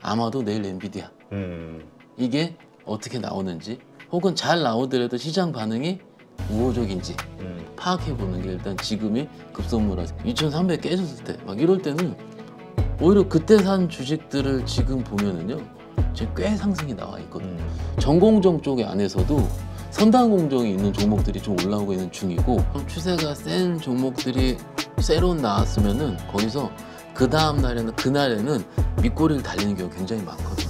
아마도 내일 엔비디아. 이게 어떻게 나오는지 혹은 잘 나오더라도 시장 반응이 우호적인지 파악해보는 게 일단 지금이 급선무라서 2300 깨졌을 때 막 이럴 때는 오히려 그때 산 주식들을 지금 보면은요 지금 꽤 상승이 나와 있거든요. 전공정 쪽에 안에서도 선단 공정이 있는 종목들이 좀 올라오고 있는 중이고 추세가 센 종목들이 새로 나왔으면은 거기서 그 다음 날에는 그날에는 밑꼬리를 달리는 경우가 굉장히 많거든요.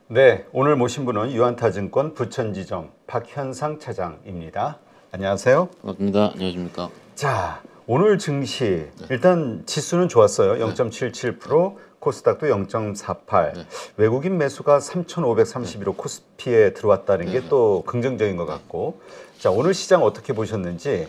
네, 오늘 모신 분은 유한타증권 부천지점 박현상 차장입니다. 안녕하세요. 반갑습니다. 안녕하십니까. 자, 오늘 증시 일단 지수는 좋았어요. 0.77%, 코스닥도 0.48. 외국인 매수가 3,531억 코스피에 들어왔다는 게 또 긍정적인 것 같고. 자, 오늘 시장 어떻게 보셨는지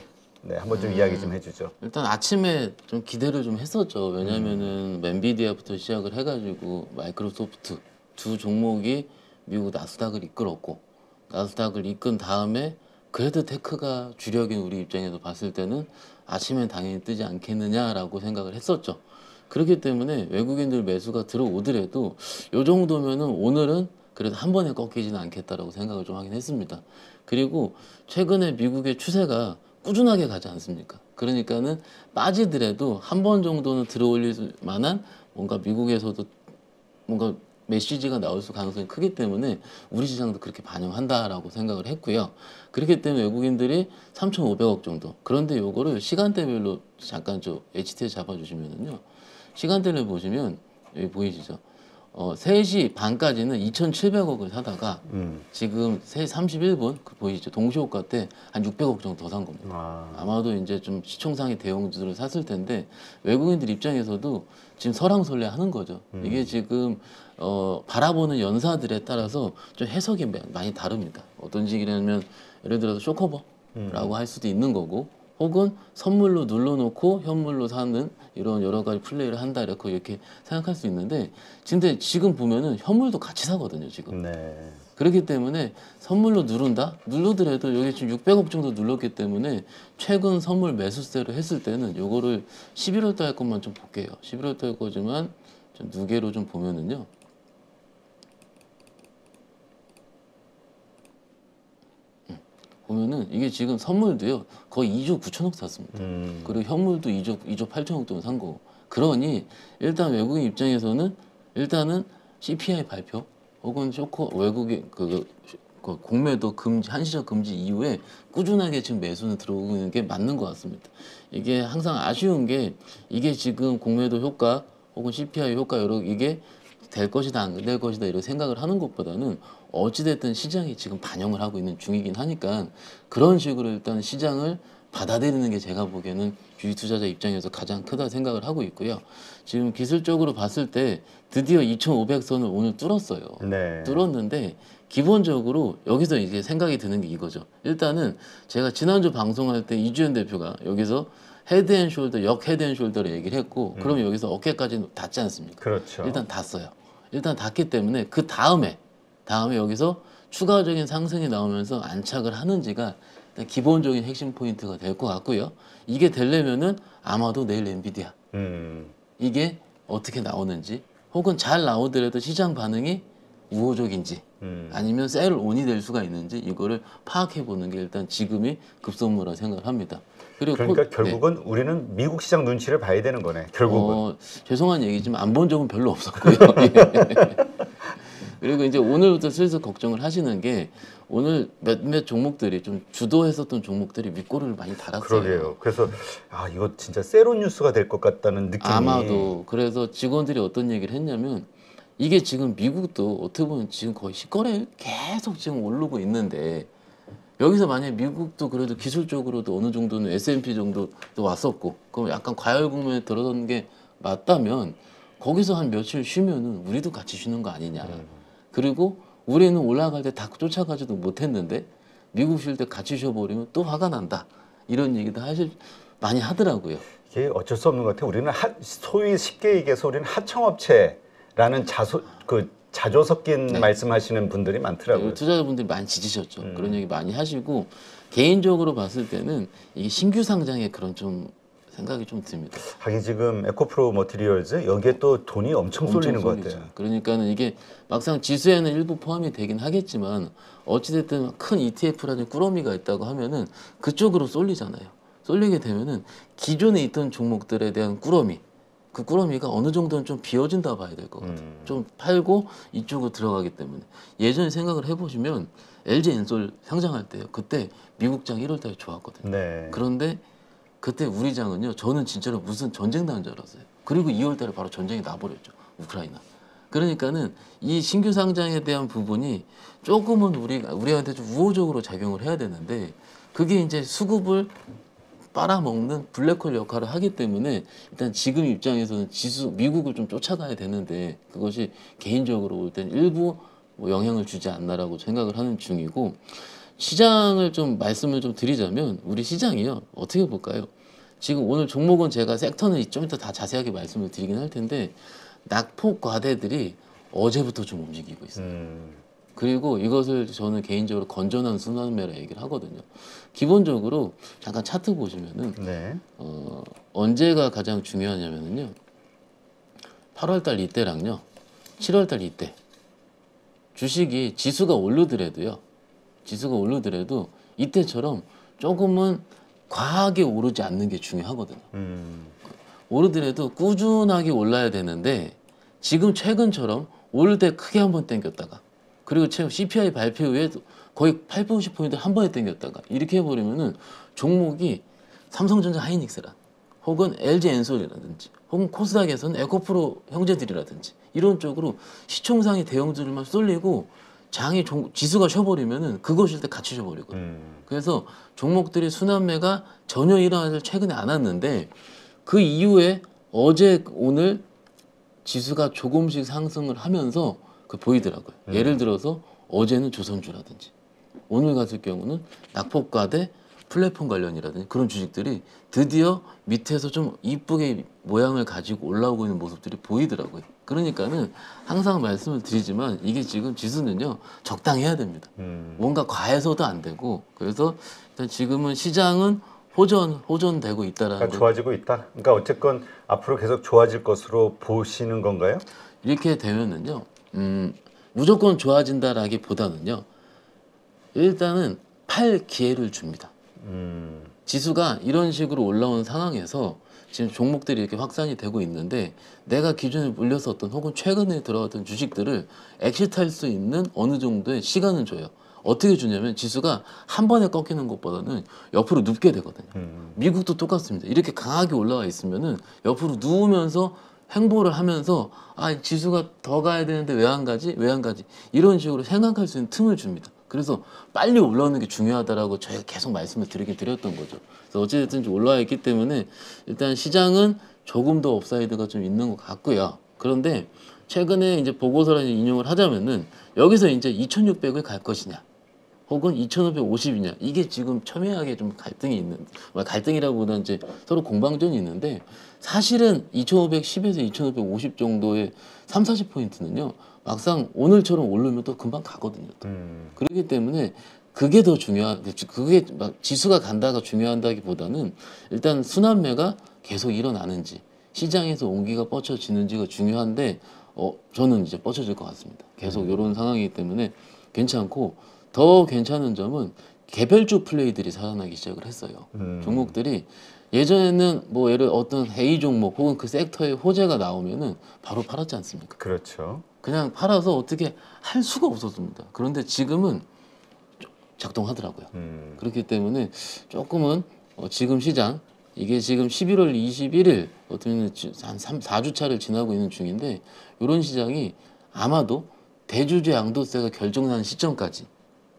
한번 좀 이야기 좀 해주죠. 일단 아침에 좀 기대를 좀 했었죠. 왜냐면은 엔비디아부터 시작을 해가지고 마이크로소프트 두 종목이 미국 나스닥을 이끌었고 나스닥을 이끈 다음에 그래도 테크가 주력인 우리 입장에서 봤을 때는 아침엔 당연히 뜨지 않겠느냐라고 생각을 했었죠. 그렇기 때문에 외국인들 매수가 들어오더라도 이 정도면은 오늘은 그래도 한 번에 꺾이지는 않겠다라고 생각을 좀 하긴 했습니다. 그리고 최근에 미국의 추세가 꾸준하게 가지 않습니까? 그러니까는 빠지더라도 한 번 정도는 들어올릴 만한 뭔가 미국에서도 뭔가 메시지가 나올 수 가능성이 크기 때문에 우리 시장도 그렇게 반영한다라고 생각을 했고요. 그렇기 때문에 외국인들이 3,500억 정도. 그런데 요거를 시간대별로 잠깐 HT에 잡아주시면은요. 시간대를 보시면 여기 보이시죠? 3시 반까지는 2,700억을 사다가 지금 3시 31분 그 보이시죠? 동시호가 때 한 600억 정도 더 산 겁니다. 아마도 이제 좀 시총상의 대형주들을 샀을 텐데 외국인들 입장에서도 지금 설왕설래 하는 거죠. 이게 지금 바라보는 연사들에 따라서 좀 해석이 많이 다릅니다. 어떤 식이냐면 예를 들어서 쇼커버라고 할 수도 있는 거고 혹은 선물로 눌러놓고 현물로 사는 이런 여러 가지 플레이를 한다 이렇게 생각할 수 있는데 근데 지금 보면은 현물도 같이 사거든요 지금. 네. 그렇기 때문에 선물로 누르더라도 여기 지금 600억 정도 눌렀기 때문에 최근 선물 매수세를 했을 때는 요거를 11월 달 것만 좀 볼게요. 11월 달 거지만 좀 누계로 좀 보면은요. 보면은 이게 지금 선물도요 거의 2조 9천억 샀습니다. 그리고 현물도 2조 8천억 돈 산 거고. 그러니 일단 외국인 입장에서는 일단은 CPI 발표 혹은 외국인 그 공매도 금지 한시적 금지 이후에 꾸준하게 지금 매수는 들어오는 게 맞는 것 같습니다. 이게 항상 아쉬운 게 이게 지금 공매도 효과 혹은 CPI 효과 이게 될 것이다 안 될 것이다 이런 생각을 하는 것보다는 어찌됐든 시장이 지금 반영을 하고 있는 중이긴 하니까 그런 식으로 일단 시장을 받아들이는 게 제가 보기에는 주식 투자자 입장에서 가장 크다 생각을 하고 있고요. 지금 기술적으로 봤을 때 드디어 2,500선을 오늘 뚫었어요. 네. 뚫었는데 기본적으로 여기서 이제 생각이 드는 게 이거죠. 일단은 제가 지난주 방송할 때 이주연 대표가 여기서 헤드앤숄더, 역 헤드앤숄더를 얘기를 했고 그러면 여기서 어깨까지 닿지 않습니까? 그렇죠. 일단 닿았어요. 일단 닿기 때문에 그 다음에 여기서 추가적인 상승이 나오면서 안착을 하는지가 일단 기본적인 핵심 포인트가 될 것 같고요. 이게 되려면은 아마도 내일 엔비디아 이게 어떻게 나오는지 혹은 잘 나오더라도 시장 반응이 우호적인지 아니면 셀 온이 될 수가 있는지 이거를 파악해 보는 게 일단 지금이 급선무라 생각을 합니다. 그리고 그러니까 결국은 우리는 미국 시장 눈치를 봐야 되는 거네. 결국은. 죄송한 얘기지만 안 본 적은 별로 없었고요. 그리고 이제 오늘부터 슬슬 걱정을 하시는 게 오늘 몇몇 종목들이 좀 주도했었던 종목들이 윗꼬리를 많이 달았어요. 그러게요. 그래서 이거 진짜 세로 뉴스가 될 것 같다는 느낌이. 아마도 그래서 직원들이 어떤 얘기를 했냐면 이게 지금 미국도 어떻게 보면 지금 거의 시거래 계속 지금 오르고 있는데 여기서 만약에 미국도 그래도 기술적으로도 어느 정도는 S&P 정도도 왔었고 그럼 약간 과열 국면에 들어선 게 맞다면 거기서 한 며칠 쉬면은 우리도 같이 쉬는 거 아니냐. 그리고 우리는 올라갈 때 다 쫓아가지도 못했는데 미국 쉴 때 같이 쉬어버리면 또 화가 난다. 이런 얘기도 많이 하더라고요. 이게 어쩔 수 없는 것 같아요. 우리는 소위 쉽게 얘기해서 우리는 하청업체라는 자조 섞인 말씀하시는 분들이 많더라고요. 투자자분들이 많이 지지셨죠. 그런 얘기 많이 하시고 개인적으로 봤을 때는 이게 신규 상장의 그런 좀 생각이 좀 듭니다. 하긴 지금 에코프로 머티리얼즈 여기에 또 돈이 엄청 쏠리는 것 쏠리죠. 같아요. 그러니까는 이게 막상 지수에는 일부 포함이 되긴 하겠지만 어찌됐든 큰 ETF라는 꾸러미가 있다고 하면은 그쪽으로 쏠리잖아요. 쏠리게 되면은 기존에 있던 종목들에 대한 꾸러미, 그 꾸러미가 어느 정도는 좀 비워진다 봐야 될 것 같아요. 좀 팔고 이쪽으로 들어가기 때문에 예전에 생각을 해보시면 LG 엔솔 상장할 때요. 그때 미국장 1월달에 좋았거든요. 네. 그런데 그때 우리 장은요, 저는 진짜로 무슨 전쟁 난 줄 알았어요. 그리고 2월달에 바로 전쟁이 나버렸죠, 우크라이나. 그러니까는 이 신규 상장에 대한 부분이 조금은 우리한테 좀 우호적으로 작용을 해야 되는데 그게 이제 수급을 빨아먹는 블랙홀 역할을 하기 때문에 일단 지금 입장에서는 미국을 좀 쫓아가야 되는데 그것이 개인적으로 볼 땐 일부 뭐 영향을 주지 않나라고 생각을 하는 중이고 시장을 좀 말씀을 좀 드리자면 우리 시장이요 어떻게 볼까요? 지금 오늘 종목은 제가 섹터는 좀 이따 다 자세하게 말씀을 드리긴 할 텐데 낙폭 과대들이 어제부터 좀 움직이고 있어요. 그리고 이것을 저는 개인적으로 건전한 순환매라 얘기를 하거든요. 기본적으로 잠깐 차트 보시면은 네. 언제가 가장 중요하냐면요. 8월달 이때랑요, 7월달 이때 주식이 지수가 오르더라도 이때처럼 조금은 과하게 오르지 않는 게 중요하거든요. 오르더라도 꾸준하게 올라야 되는데 지금 최근처럼 오를 때 크게 한번 땡겼다가 그리고 최근 CPI 발표 후에 거의 8, 90포인트 한 번에 땡겼다가 이렇게 해버리면은 종목이 삼성전자 하이닉스라 혹은 LG 엔솔이라든지 혹은 코스닥에서는 에코프로 형제들이라든지 이런 쪽으로 시총상의 대형주들만 쏠리고 장이 지수가 쉬어버리면은 그것일 때 같이 쉬어버리거든요. 그래서 종목들이 순환매가 전혀 일어나질 최근에 안 왔는데 그 이후에 어제 오늘 지수가 조금씩 상승을 하면서 그 보이더라고요. 예를 들어서 어제는 조선주라든지 오늘 같은 경우는 낙폭과대 플랫폼 관련이라든지 그런 주식들이 드디어 밑에서 좀 이쁘게 모양을 가지고 올라오고 있는 모습들이 보이더라고요. 그러니까는 항상 말씀을 드리지만 이게 지금 지수는요 적당해야 됩니다. 뭔가 과해서도 안 되고 그래서 일단 지금은 시장은 호전되고 있다라는 그러니까 좋아지고 있다. 그러니까 어쨌건 앞으로 계속 좋아질 것으로 보시는 건가요? 이렇게 되면은요 무조건 좋아진다라기보다는요 일단은 팔 기회를 줍니다. 지수가 이런 식으로 올라온 상황에서 지금 종목들이 이렇게 확산이 되고 있는데 내가 기존에 물렸었던 혹은 최근에 들어왔던 주식들을 엑시트할 수 있는 어느 정도의 시간은 줘요. 어떻게 주냐면 지수가 한 번에 꺾이는 것보다는 옆으로 눕게 되거든요. 미국도 똑같습니다. 이렇게 강하게 올라와 있으면은 옆으로 누우면서 행보를 하면서 아 지수가 더 가야 되는데 왜 안 가지? 왜 안 가지? 이런 식으로 생각할 수 있는 틈을 줍니다. 그래서 빨리 올라오는 게 중요하다라고 저희가 계속 말씀을 드렸던 거죠. 그래서 어찌됐든 올라와 있기 때문에 일단 시장은 조금 더 업사이드가 좀 있는 것 같고요. 그런데 최근에 이제 보고서를 인용을 하자면은 여기서 이제 2,600을 갈 것이냐 혹은 2,550이냐 이게 지금 첨예하게 좀 갈등이 있는 갈등이라기보다는 이제 서로 공방전이 있는데 사실은 2,510에서 2,550 정도의 3, 40포인트는요 막상 오늘처럼 오르면 또 금방 가거든요. 또. 그렇기 때문에 그게 더 그게 막 지수가 간다가 중요한다기보다는 일단 순환매가 계속 일어나는지 시장에서 온기가 뻗쳐지는지가 중요한데 저는 이제 뻗쳐질 것 같습니다. 계속 이런 상황이기 때문에 괜찮고 더 괜찮은 점은 개별주 플레이들이 살아나기 시작을 했어요. 종목들이 예전에는 뭐 예를 어떤 A 종목 혹은 그 섹터의 호재가 나오면은 바로 팔았지 않습니까? 그렇죠. 그냥 팔아서 어떻게 할 수가 없었습니다. 그런데 지금은 작동하더라고요. 그렇기 때문에 조금은 지금 시장 이게 지금 11월 21일 어떻게 보면 한 4주차를 지나고 있는 중인데 이런 시장이 아마도 대주주 양도세가 결정나는 시점까지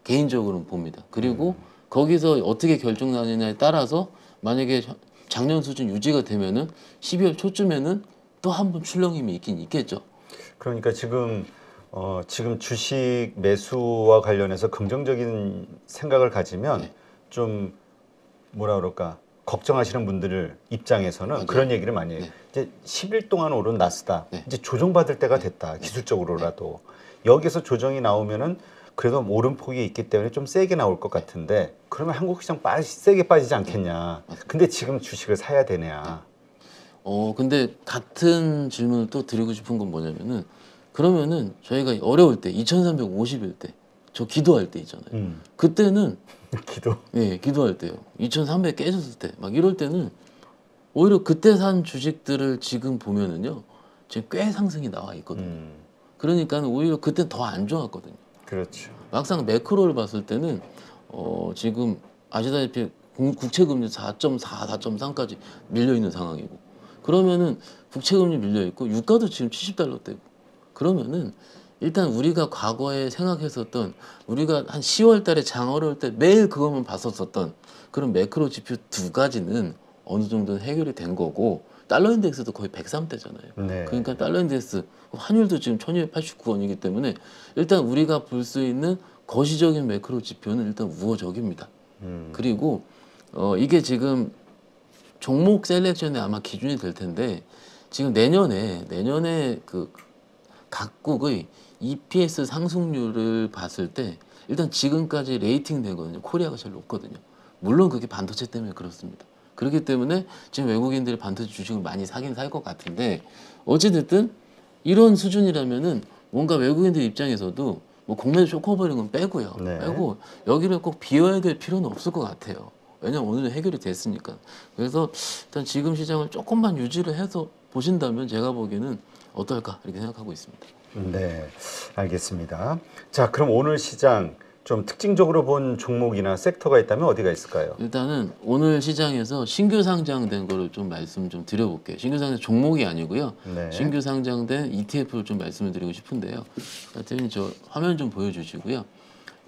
개인적으로는 봅니다. 그리고 거기서 어떻게 결정나느냐에 따라서 만약에 작년 수준 유지가 되면은 12월 초쯤에는 또 한 번 출렁임이 있긴 있겠죠. 그러니까 지금 주식 매수와 관련해서 긍정적인 생각을 가지면 네. 좀 뭐라 그럴까 걱정하시는 분들 입장에서는 맞아요. 그런 얘기를 많이 해요. 네. 이제 10일 동안 오른 나스닥 네. 이제 조정받을 때가 됐다. 기술적으로라도 여기서 조정이 나오면은 그래도 오름폭이 있기 때문에 좀 세게 나올 것 같은데 그러면 한국 시장 세게 빠지지 않겠냐. 근데 지금 주식을 사야 되냐. 근데 같은 질문을 또 드리고 싶은 건 뭐냐면은 그러면은 저희가 어려울 때 2350일 때 저 기도할 때 있잖아요. 그때는 기도. 예, 기도할 때요. 2300 깨졌을 때 막 이럴 때는 오히려 그때 산 주식들을 지금 보면은요. 지금 꽤 상승이 나와 있거든요. 그러니까 오히려 그때 더 안 좋았거든요. 그렇죠. 막상 매크로를 봤을 때는 지금 아시다시피 국채금리 4.4, 4.3까지 밀려 있는 상황이고 그러면은 국채금리 밀려 있고 유가도 지금 70달러대고 그러면은 일단 우리가 과거에 생각했었던 우리가 한 10월 달에 장 어려울 때 매일 그것만 봤었던 그런 매크로 지표 두 가지는 어느 정도는 해결이 된 거고 달러 인덱스도 거의 103대잖아요. 네. 그러니까 달러 인덱스 환율도 지금 1289원이기 때문에 일단 우리가 볼 수 있는 거시적인 매크로 지표는 일단 우호적입니다. 그리고 이게 지금 종목 셀렉션에 아마 기준이 될 텐데 지금 내년에 그 각국의 EPS 상승률을 봤을 때 일단 지금까지 레이팅 되거든요. 코리아가 제일 높거든요. 물론 그게 반도체 때문에 그렇습니다. 그렇기 때문에 지금 외국인들이 반도체 주식을 많이 사긴 살 것 같은데 어찌됐든 이런 수준이라면은 뭔가 외국인들 입장에서도 뭐 국내 쇼커버린 건 빼고요. 네. 빼고 여기를 꼭 비워야 될 필요는 없을 것 같아요. 왜냐면 오늘 해결이 됐으니까. 그래서 일단 지금 시장을 조금만 유지를 해서 보신다면 제가 보기에는 어떨까 이렇게 생각하고 있습니다. 네, 알겠습니다. 자, 그럼 오늘 시장 좀 특징적으로 본 종목이나 섹터가 있다면 어디가 있을까요? 일단은 오늘 시장에서 신규 상장된 거를 좀 말씀 좀 드려볼게요. 신규 상장 종목이 아니고요. 네. 신규 상장된 ETF를 좀 말씀을 드리고 싶은데요. 하여튼 저 화면 좀 보여주시고요.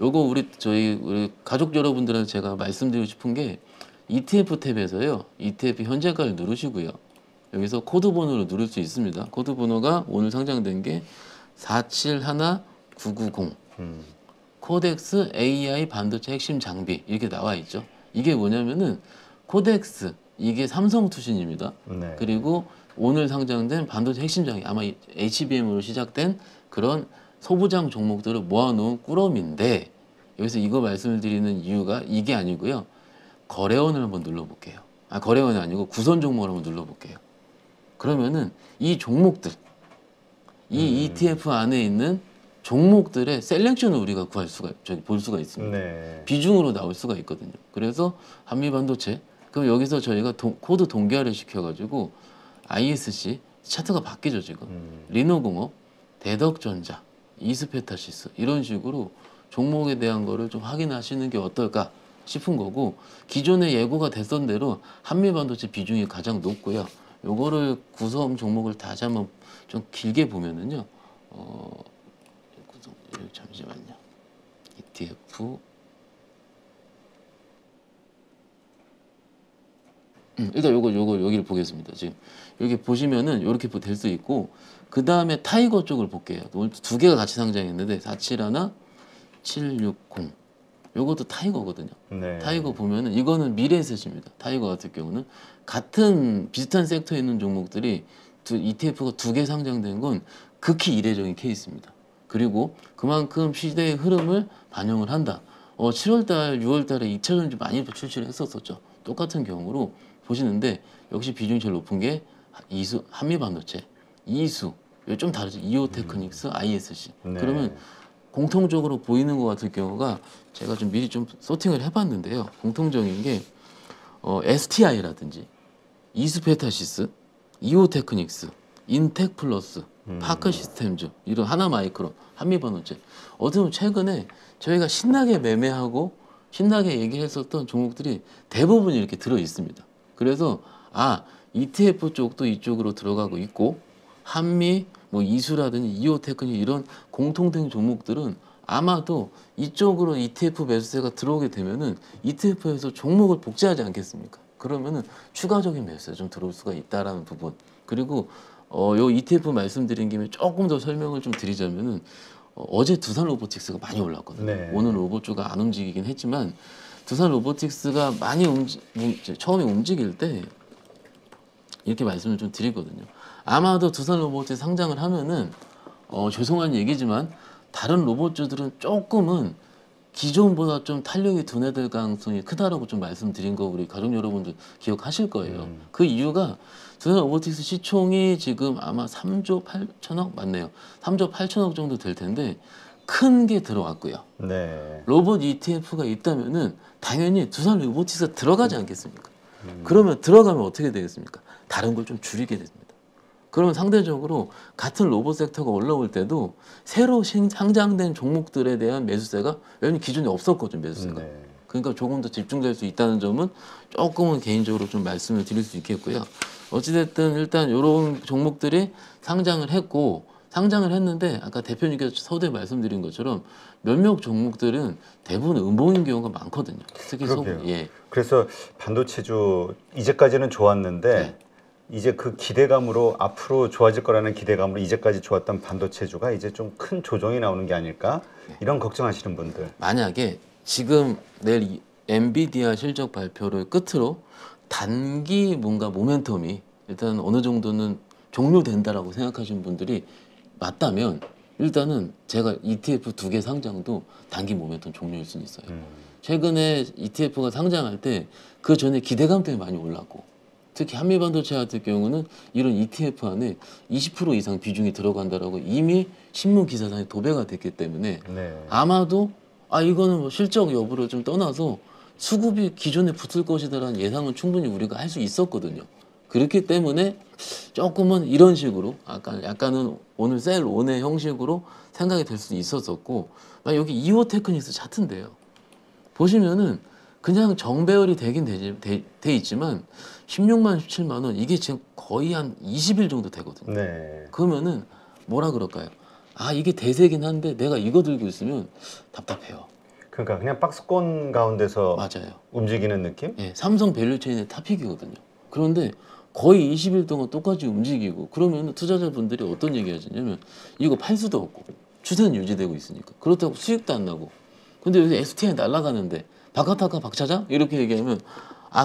요거 우리 가족 여러분들한테 제가 말씀드리고 싶은 게 ETF 탭에서요. ETF 현재가를 누르시고요. 여기서 코드 번호를 누를 수 있습니다. 코드 번호가 오늘 상장된 게 471990 코덱스 AI 반도체 핵심 장비 이렇게 나와 있죠. 이게 뭐냐면은 코덱스 이게 삼성 투신입니다. 네. 그리고 오늘 상장된 반도체 핵심 장비 아마 HBM으로 시작된 그런 소부장 종목들을 모아놓은 꾸러미인데 여기서 이거 말씀을 드리는 이유가 이게 아니고요. 거래원을 한번 눌러볼게요. 거래원이 아니고 구선 종목을 한번 눌러볼게요. 그러면은 이 종목들 이 ETF 안에 있는 종목들의 셀렉션을 우리가 볼 수가 있습니다. 네. 비중으로 나올 수가 있거든요. 그래서 한미반도체 그럼 여기서 저희가 코드 동기화를 시켜가지고 ISC 차트가 바뀌죠 지금. 리노공업, 대덕전자, 이스페타시스 이런 식으로 종목에 대한 거를 좀 확인하시는 게 어떨까 싶은 거고 기존에 예고가 됐던 대로 한미반도체 비중이 가장 높고요. 요거를 구성 종목을 다시 한번 좀 길게 보면은요. 잠시만요. ETF 일단 요거 여기를 보겠습니다. 지금 여기 보시면은 이렇게 될 수 있고 그 다음에 타이거 쪽을 볼게요. 오늘 두 개가 같이 상장했는데 471 760 요것도 타이거거든요. 네. 타이거 보면은 이거는 미래에셋입니다. 타이거 같은 경우는 같은 비슷한 섹터에 있는 종목들이 ETF가 두 개 상장된 건 극히 이례적인 케이스입니다. 그리고 그만큼 시대의 흐름을 반영을 한다. 7월달, 6월달에 2차전지 많이 출시를 했었었죠. 똑같은 경우로 보시는데 역시 비중이 제일 높은 게 이수 한미반도체, 이수 좀 다르죠. 이오테크닉스, ISC. 네. 그러면 공통적으로 보이는 것 같은 경우가 제가 좀 미리 좀 소팅을 해봤는데요. 공통적인 게 STI라든지 이스페타시스, 이오테크닉스, 인텍플러스, 파크시스템즈 이런 하나마이크론, 한미반도체 어떻게 보면 최근에 저희가 신나게 매매하고 신나게 얘기했었던 종목들이 대부분 이렇게 들어 있습니다. 그래서 ETF 쪽도 이쪽으로 들어가고 있고 한미 뭐 이수라든지 이오테크닉 이런 공통된 종목들은 아마도 이쪽으로 ETF 매수세가 들어오게 되면은 ETF에서 종목을 복제하지 않겠습니까? 그러면은 추가적인 매수세가 좀 들어올 수가 있다라는 부분. 그리고 요 ETF 말씀드린 김에 조금 더 설명을 좀 드리자면은 어제 두산 로보틱스가 많이 올랐거든요. 네. 오늘 로봇주가 안 움직이긴 했지만 두산 로보틱스가 많이 처음에 움직일 때 이렇게 말씀을 좀 드리거든요. 아마도 두산 로보틱스 상장을 하면은 죄송한 얘기지만 다른 로봇주들은 조금은 기존보다 좀 탄력이 둔해질 가능성이 크다라고 좀 말씀드린 거 우리 가족 여러분들 기억하실 거예요. 그 이유가 두산 로보틱스 시총이 지금 아마 3조 8천억 맞네요. 3조 8천억 정도 될 텐데 큰 게 들어왔고요. 네. 로봇 ETF가 있다면은 당연히 두산 로보틱스가 들어가지 않겠습니까? 그러면 들어가면 어떻게 되겠습니까? 다른 걸 좀 줄이게 됩니다. 그러면 상대적으로 같은 로봇 섹터가 올라올 때도 새로 상장된 종목들에 대한 매수세가 왜냐면 기존에 없었거든요, 매수세가. 네. 그러니까 조금 더 집중될 수 있다는 점은 조금은 개인적으로 좀 말씀을 드릴 수 있겠고요. 어찌됐든 일단 이런 종목들이 상장을 했고 상장을 했는데 아까 대표님께서 서두에 말씀드린 것처럼 몇몇 종목들은 대부분 음봉인 경우가 많거든요. 특히 그러게요. 예. 그래서 반도체주 이제까지는 좋았는데 네. 이제 그 기대감으로 앞으로 좋아질 거라는 기대감으로 이제까지 좋았던 반도체주가 이제 좀 큰 조정이 나오는 게 아닐까 이런 걱정하시는 분들. 만약에 지금 내일 이 엔비디아 실적 발표를 끝으로 단기 뭔가 모멘텀이 일단 어느 정도는 종료된다라고 생각하시는 분들이 맞다면 일단은 제가 ETF 2개 상장도 단기 모멘텀 종료일 수는 있어요. 최근에 ETF가 상장할 때 그 전에 기대감 때문에 많이 올랐고 특히 한미반도체 같은 경우는 이런 ETF 안에 20% 이상 비중이 들어간다라고 이미 신문 기사상에 도배가 됐기 때문에 네. 아마도 이거는 뭐 실적 여부를 좀 떠나서 수급이 기존에 붙을 것이다라는 예상은 충분히 우리가 할 수 있었거든요. 그렇기 때문에 조금은 이런 식으로 약간은 오늘 셀 온의 형식으로 생각이 될 수 있었었고 여기 이호 테크닉스 차트인데요. 보시면은 그냥 정배열이 되긴 돼 있지만 16만 17만 원 이게 지금 거의 한 20일 정도 되거든요. 네. 그러면은 뭐라 그럴까요? 이게 대세긴 한데 내가 이거 들고 있으면 답답해요. 그러니까 그냥 박스권 가운데서 맞아요. 움직이는 느낌? 예, 삼성 밸류체인의 탑픽이거든요. 그런데 거의 20일 동안 똑같이 움직이고 그러면 투자자분들이 어떤 얘기 하시냐면 이거 팔 수도 없고 추세는 유지되고 있으니까 그렇다고 수익도 안 나고 근데 요새 STI 날아가는데 박하타카 박차장 이렇게 얘기하면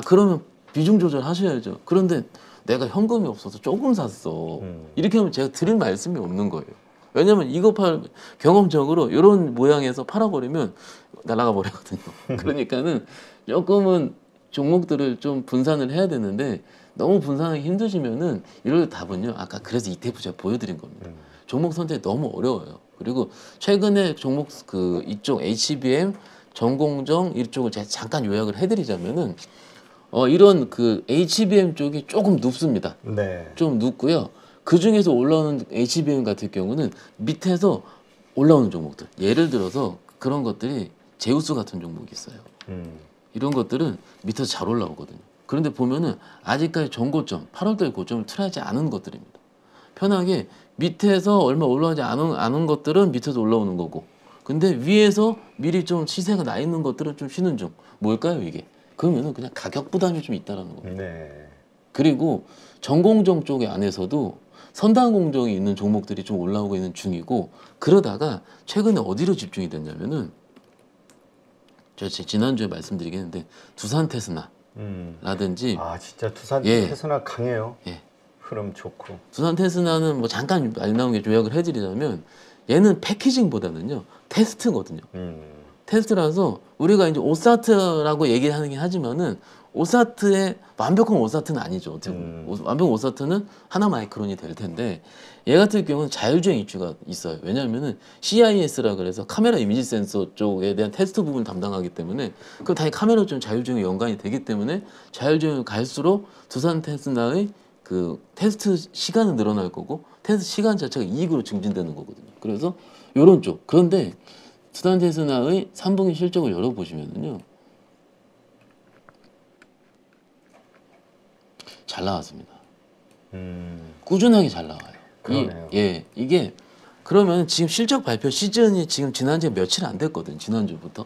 그러면 비중 조절하셔야죠. 그런데 내가 현금이 없어서 조금 샀어. 이렇게 하면 제가 드릴 말씀이 없는 거예요. 왜냐면 이거 경험적으로 이런 모양에서 팔아버리면 날아가 버리거든요. 그러니까는 조금은 종목들을 좀 분산을 해야 되는데 너무 분산하기 힘드시면은 이럴 답은요. 아까 그래서 ETF 제가 보여드린 겁니다. 종목 선택이 너무 어려워요. 그리고 최근에 종목 이쪽 HBM 전공정 이쪽을 제가 잠깐 요약을 해드리자면은 이런 HBM 쪽이 조금 눕습니다. 네. 좀 눕고요. 그 중에서 올라오는 HBM 같은 경우는 밑에서 올라오는 종목들. 예를 들어서 그런 것들이 제우스 같은 종목이 있어요. 이런 것들은 밑에서 잘 올라오거든요. 그런데 보면은 아직까지 전고점, 8월달 고점을 틀하지 않은 것들입니다. 편하게 밑에서 얼마 올라가지 않은 것들은 밑에서 올라오는 거고 근데 위에서 미리 좀 시세가 나 있는 것들은 좀 쉬는 중. 뭘까요 이게? 그러면은 그냥 가격 부담이 좀 있다라는 겁니다. 네. 그리고 전공정 쪽에 안에서도 선단 공정이 있는 종목들이 좀 올라오고 있는 중이고 그러다가 최근에 어디로 집중이 됐냐면은 제가 지난주에 말씀드리긴 했는데 두산 테스나라든지 진짜 두산 예. 테스나 강해요. 예. 흐름 좋고. 두산 테스나는 뭐 잠깐 말 나온 게 요약을 해드리자면 얘는 패키징보다는요 테스트거든요. 테스트라서 우리가 이제 오사트라고 얘기하긴 하지만은 오사트의 완벽한 오사트는 아니죠. 어떻게 보면. 완벽한 오사트는 하나 마이크론이 될 텐데 얘 같은 경우는 자율주행 이슈가 있어요. 왜냐하면은 CIS라 그래서 카메라 이미지 센서 쪽에 대한 테스트 부분을 담당하기 때문에 그 당연히 카메라 좀 자율주행에 연관이 되기 때문에 자율주행을 갈수록 두산 테스나의 테스트 시간은 늘어날 거고 테스트 시간 자체가 이익으로 증진되는 거거든요. 그래서 요런 쪽. 그런데 두산 테스나의 3분기 실적을 열어보시면은요. 잘 나왔습니다. 꾸준하게 잘 나와요. 그러네요. 이게 그러면 지금 실적 발표 시즌이 지금 지난 지 며칠 안 됐거든. 지난주부터.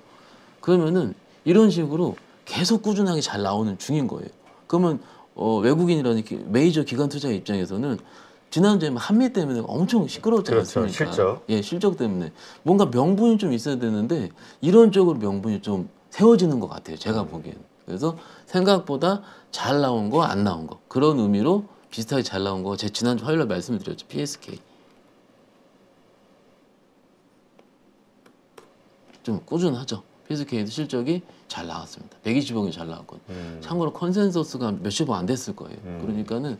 그러면은 이런 식으로 계속 꾸준하게 잘 나오는 중인 거예요. 그러면 외국인이라는 메이저 기관 투자 입장에서는 지난주에 한미 때문에 엄청 시끄러웠지 그렇죠. 않습니까? 실적. 예, 실적 때문에 뭔가 명분이 좀 있어야 되는데 이런 쪽으로 명분이 좀 세워지는 것 같아요. 제가 보기에는. 그래서 생각보다 잘 나온 거, 안 나온 거 그런 의미로 비슷하게 잘 나온 거 제가 지난주 화요일에 말씀을 드렸죠. PSK. 좀 꾸준하죠. PSK도 실적이 잘 나왔습니다. 120억이 잘 나왔거든요. 참고로 컨센서스가 몇십억 안 됐을 거예요. 그러니까는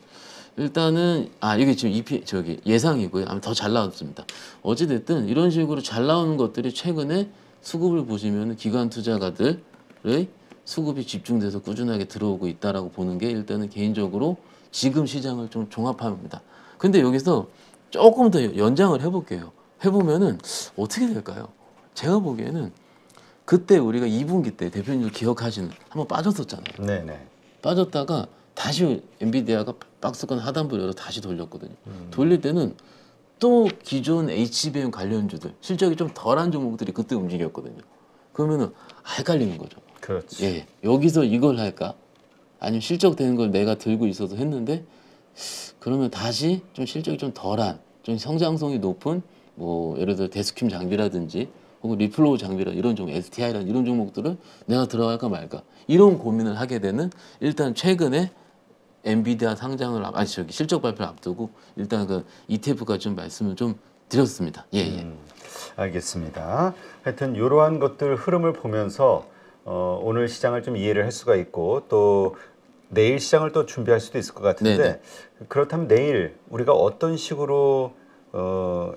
일단은 이게 지금 저기 예상이고요. 아마 더 잘 나왔습니다. 어찌 됐든 이런 식으로 잘 나오는 것들이 최근에 수급을 보시면 기관 투자가들의 수급이 집중돼서 꾸준하게 들어오고 있다라고 보는 게 일단은 개인적으로 지금 시장을 좀 종합합니다. 근데 여기서 조금 더 연장을 해볼게요. 해보면은 어떻게 될까요? 제가 보기에는 그때 우리가 2분기 때 대표님들 기억하시는 한번 빠졌었잖아요. 네네. 빠졌다가 다시 엔비디아가 박스권 하단부 열어 다시 돌렸거든요. 돌릴 때는 또 기존 HBM 관련주들 실적이 좀 덜한 종목들이 그때 움직였거든요. 그러면은 헷갈리는 거죠. 그렇지. 예, 여기서 이걸 할까? 아니면 실적 되는 걸 내가 들고 있어서 했는데 그러면 다시 좀 실적이 좀 덜한, 좀 성장성이 높은 뭐 예를 들어 데스큐 장비라든지 혹은 리플로우 장비라 이런 종목, STI라는 이런 종목들을 내가 들어갈까 말까 이런 고민을 하게 되는 일단 최근에 엔비디아 상장을 실적 발표를 앞두고 일단 그 ETF가 좀 말씀을 좀 드렸습니다. 예, 예. 알겠습니다. 하여튼 이러한 것들 흐름을 보면서 오늘 시장을 좀 이해를 할 수가 있고 또 내일 시장을 또 준비할 수도 있을 것 같은데 네네. 그렇다면 내일 우리가 어떤 식으로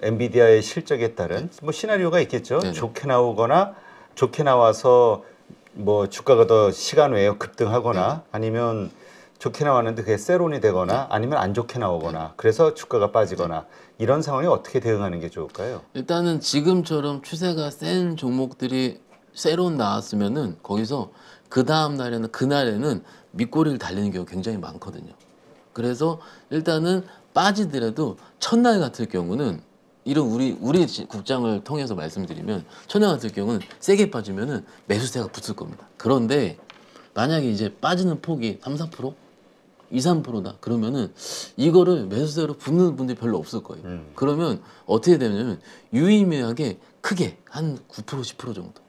엔비디아의 실적에 따른 뭐 시나리오가 있겠죠. 네네. 좋게 나오거나 좋게 나와서 뭐 주가가 더 시간 외에 급등하거나 아니면 좋게 나왔는데 그게 세론이 되거나 아니면 안 좋게 나오거나 그래서 주가가 빠지거나 이런 상황에 어떻게 대응하는 게 좋을까요? 일단은 지금처럼 추세가 센 종목들이 세론 나왔으면은 거기서 그 다음 날에는 그날에는 밑꼬리를 달리는 경우가 굉장히 많거든요. 그래서 일단은 빠지더라도 첫날 같을 경우는 이런 우리 국장을 통해서 말씀드리면 첫날 같을 경우는 세게 빠지면은 매수세가 붙을 겁니다. 그런데 만약에 이제 빠지는 폭이 3, 4%, 2, 3%다. 그러면은 이거를 매수세로 붙는 분들이 별로 없을 거예요. 그러면 어떻게 되냐면 유의미하게 크게 한 9%, 10% 정도.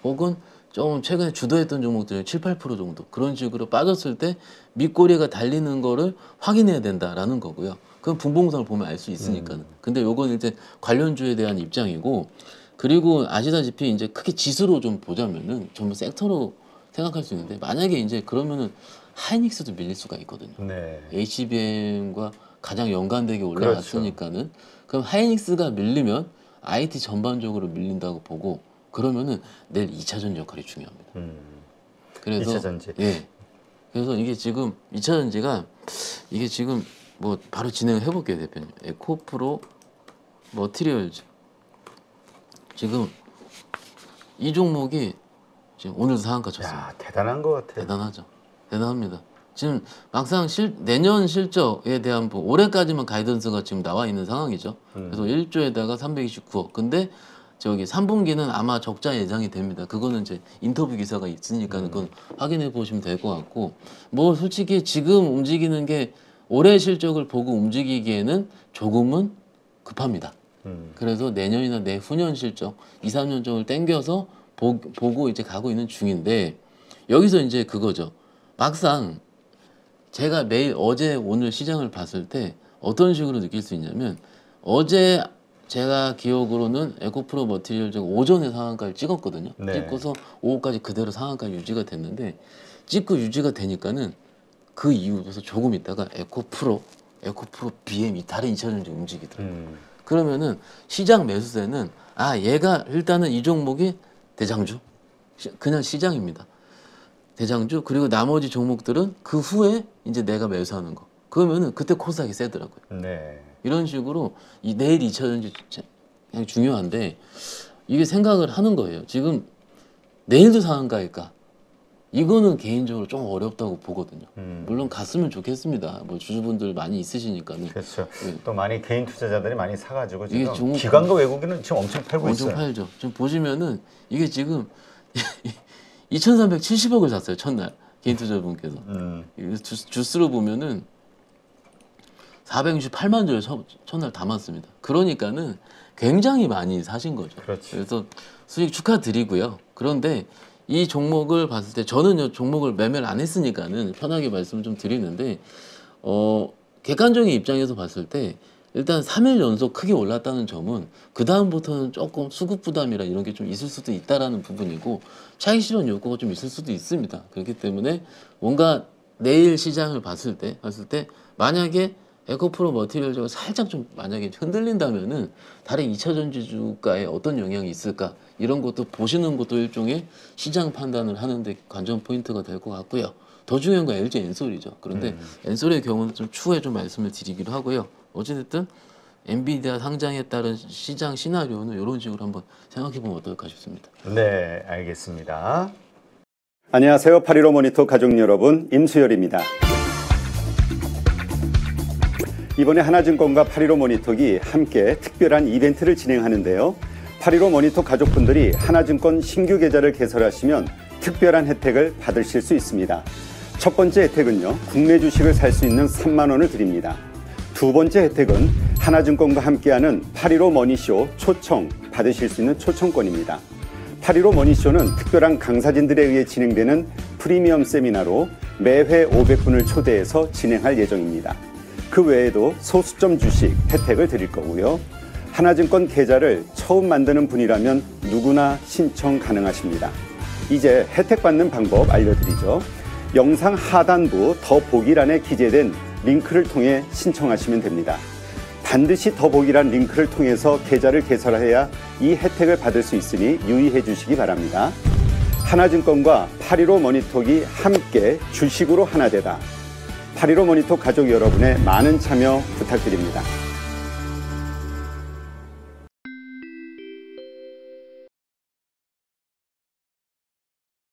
혹은 좀 최근에 주도했던 종목들은 7, 8% 정도 그런 식으로 빠졌을 때 밑꼬리가 달리는 거를 확인해야 된다라는 거고요. 그건 분봉상을 보면 알 수 있으니까는. 근데 요건 이제 관련주에 대한 입장이고 그리고 아시다시피 이제 크게 지수로 좀 보자면은 전부 섹터로 생각할 수 있는데 만약에 이제 그러면은 하이닉스도 밀릴 수가 있거든요. 네. HBM과 가장 연관되게 올라갔으니까는 그럼 하이닉스가 밀리면 IT 전반적으로 밀린다고 보고 그러면은 내일 2차 전지 역할이 중요합니다. 그래서 2차 전지. 예. 그래서 이게 지금 2차 전지가 이게 지금 뭐 바로 진행을 해볼게요 대표님. 에코프로 머티리얼즈 지금 이 종목이 지금 오늘도 상한가 쳤습니다. 야, 대단한 것 같아요. 대단하죠. 대단합니다. 지금 막상 내년 실적에 대한 올해까지만 가이던스가 지금 나와 있는 상황이죠. 그래서 1조에다가 329억. 근데 저기 3분기는 아마 적자 예상이 됩니다. 그거는 이제 인터뷰 기사가 있으니까 그건 확인해 보시면 될 것 같고 뭐 솔직히 지금 움직이는 게 올해 실적을 보고 움직이기에는 조금은 급합니다. 그래서 내년이나 내후년 실적 2, 3년 정을 땡겨서 보고 이제 가고 있는 중인데 여기서 이제 그거죠. 막상 제가 매일 어제 오늘 시장을 봤을 때 어떤 식으로 느낄 수 있냐면 어제 제가 기억으로는 에코프로 머티리얼즈가 오전에 상한가를 찍었거든요. 네. 찍고서 오후까지 그대로 상한가 유지가 됐는데 찍고 유지가 되니까는 그 이후에서 조금 있다가 에코프로 BM이 다른 2차전지 움직이더라고요. 그러면은 시장 매수세는 얘가 일단은 이 종목이 대장주 그냥 시장입니다. 대장주 그리고 나머지 종목들은 그 후에 이제 내가 매수하는 거 그러면은 그때 코스닥이 세더라고요. 네. 이런 식으로 내일 2차전지 그냥 중요한데 이게 생각을 하는 거예요. 지금 내일도 상한가일까? 이거는 개인적으로 좀 어렵다고 보거든요. 물론 갔으면 좋겠습니다. 뭐 주주분들 많이 있으시니까는. 그렇죠. 예. 또 많이 개인 투자자들이 많이 사가지고 이게 지금 종목- 기관과 외국인은 지금 엄청 팔고 엄청 있어요. 팔죠. 지금 보시면은 이게 지금 2,370억을 샀어요. 첫날 개인 투자분께서. 주스로 보면은 468만 주를 첫날 담았습니다. 그러니까는 굉장히 많이 사신 거죠. 그렇지. 그래서 수익 축하드리고요. 그런데 이 종목을 봤을 때 저는 이 종목을 매매를 안 했으니까는 편하게 말씀을 좀 드리는데 객관적인 입장에서 봤을 때 일단 3일 연속 크게 올랐다는 점은 그 다음부터는 조금 수급 부담이라 이런 게 좀 있을 수도 있다라는 부분이고 차익 실현 욕구가 좀 있을 수도 있습니다. 그렇기 때문에 뭔가 내일 시장을 봤을 때 만약에 에코프로 머티리얼즈가 살짝 좀 만약에 흔들린다면은 다른 2차 전지 주가에 어떤 영향이 있을까 이런 것도 보시는 것도 일종의 시장 판단을 하는데 관전 포인트가 될 것 같고요. 더 중요한 건 LG 엔솔이죠. 그런데 엔솔의 경우는 좀 추후에 좀 말씀을 드리기로 하고요. 어찌됐든 엔비디아 상장에 따른 시장 시나리오는 이런 식으로 한번 생각해 보면 어떨까 싶습니다. 네, 알겠습니다. 안녕하세요. 8.15 모니터 가족 여러분, 임수열입니다. 이번에 하나증권과 8.15 모니터기 함께 특별한 이벤트를 진행하는데요. 8.15 모니터 가족분들이 하나증권 신규 계좌를 개설하시면 특별한 혜택을 받으실 수 있습니다. 첫 번째 혜택은요, 국내 주식을 살 수 있는 3만 원을 드립니다. 두 번째 혜택은 하나증권과 함께하는 8.15 머니쇼 초청 받으실 수 있는 초청권입니다. 8.15 머니쇼는 특별한 강사진들에 의해 진행되는 프리미엄 세미나로 매회 500분을 초대해서 진행할 예정입니다. 그 외에도 소수점 주식 혜택을 드릴 거고요. 하나증권 계좌를 처음 만드는 분이라면 누구나 신청 가능하십니다. 이제 혜택 받는 방법 알려드리죠. 영상 하단부 더보기란에 기재된 링크를 통해 신청하시면 됩니다. 반드시 더보기란 링크를 통해서 계좌를 개설해야 이 혜택을 받을 수 있으니 유의해 주시기 바랍니다. 하나증권과 8.15 모니터기 함께 주식으로 하나 되다. 8.15 모니터 가족 여러분의 많은 참여 부탁드립니다.